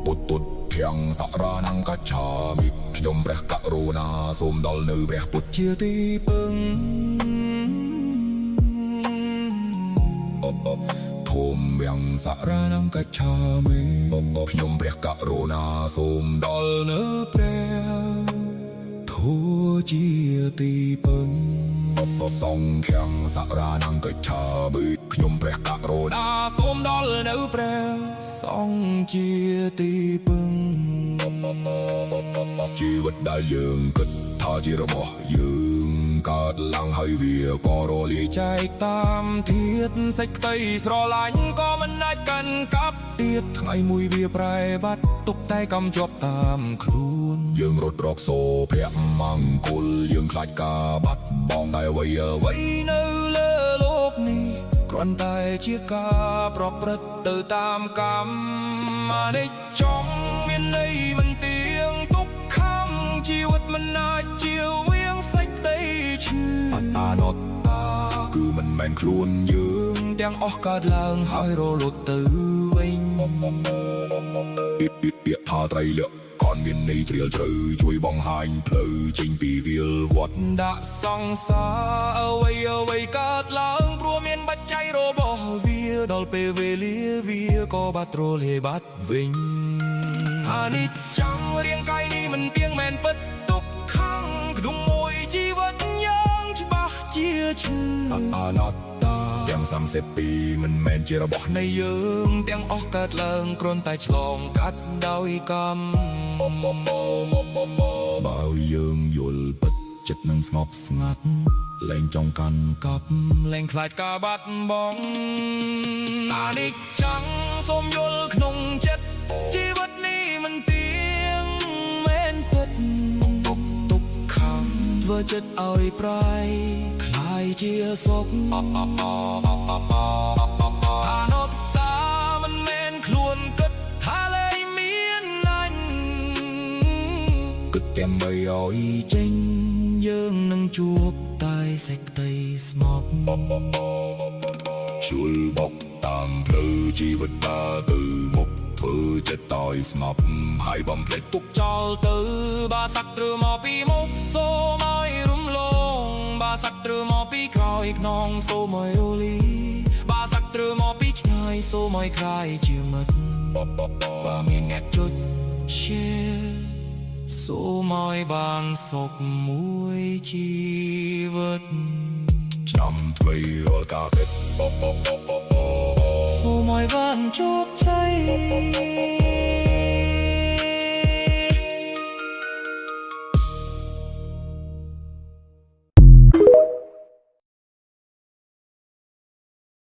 ពុទ្ធពុទ្ធភៀងសរានង្កច្ឆាមិខ្ញុំព្រះករុណាសូមដល់នៅព្រះពុទ្ធជាទីពឹងធម្មយ៉ាងសរានង្កច្ឆាមិខ្ញុំព្រះករុណាសូមដល់នៅព្រះធัวជាទីពឹងសង្ឃាំងសរានង្កច្ឆាមិខ្ញុំព្រះករុណាសូមដល់នៅព្រះសង្ឃជាទីពឹងជីវិតដែលយើងគិតថាជារបស់យើងកើតឡើងហើយវាក៏រលាយចែកតាមធាតុសេចក្តីស្រឡាញ់ក៏មិនអាចកាន់កាប់ទៀតថ្ងៃមួយវាប្រែបាត់ទុកតែកំជាប់តាមខ្លួនយើងរត់រកសូភៈមង្គលយើងខ្លាចការបាត់បង់តែអ្វីនៅលើលោកនេះគ្រាន់តែជាការប្រព្រឹត្តទៅតាមកម្មអនិច្ចំមានន័យមិនទៀងទុក្ខំជីវិតមិនអាចជៀសវាងសេចក្តីឈឺអនត្តាគឺមិនមែនខ្លួនយើងទាំងអស់កើតឡើងហើយរលត់ទៅវិញពាក្យថាត្រីលក្ខក៏មានន័យជ្រាលជ្រៅជួយបង្ហាញផ្លូវចេញពីវាលវត្តដាក់សង្សារអ្វីកើតឡើងព្រោះមានបច្ច័យរបស់វាដល់ពេលវេលាវាក៏បាត់រលាយបាត់វិញអនិច្ចំរាងកាយនេះមិនទៀងមែនពិតទុក្ខំក្នុងមួយជីវិតយ៉ាងច្បាស់ជាឈឺអនត្តាទាំង32មិនមែនជារបស់នៃយើងទាំងអស់កើតឡើងគ្រាន់តែឆ្លងកាត់ដោយកម្មបើយើងយល់ពិតចិត្តនឹងស្ងប់ស្ងាត់លែងចង់កាន់កាប់លែងខ្លាចការបាត់បង់អនិច្ចំសូមយល់ក្នុងចិត្តជីវិតនេះមិនទៀងមែនពិតទុក្ខំធ្វើចិត្តឲ្យប្រៃคล้ายជាសុខអនត្តាមិនមែនខ្លួនគិតថាលែងមានណាញ់គិតតែបីឲ្យចេញយើងនឹងជួបតែសេចក្តីស្មោកជួលបកតាមផ្លូវជីវិតដើរទៅមុខធ្វើចិត្តឲ្យស្ងប់ហើយបំភ្លេចទុកចោលទៅបាសត្វឬមកពីមុខសូមឲ្យរំលងបាសត្វឬមកពីក្រោយខ្នងសូមឲ្យរលីបាសត្វឬមកពីឆ្ងាយសូមឲ្យក្លាយជាមិត្តបើមានអ្នកជួយ share សូមឲ្យបានសុខមួយជីវិតចាំថ្មីរាល់ការគិតសូមឲ្យបានជោគជ័យ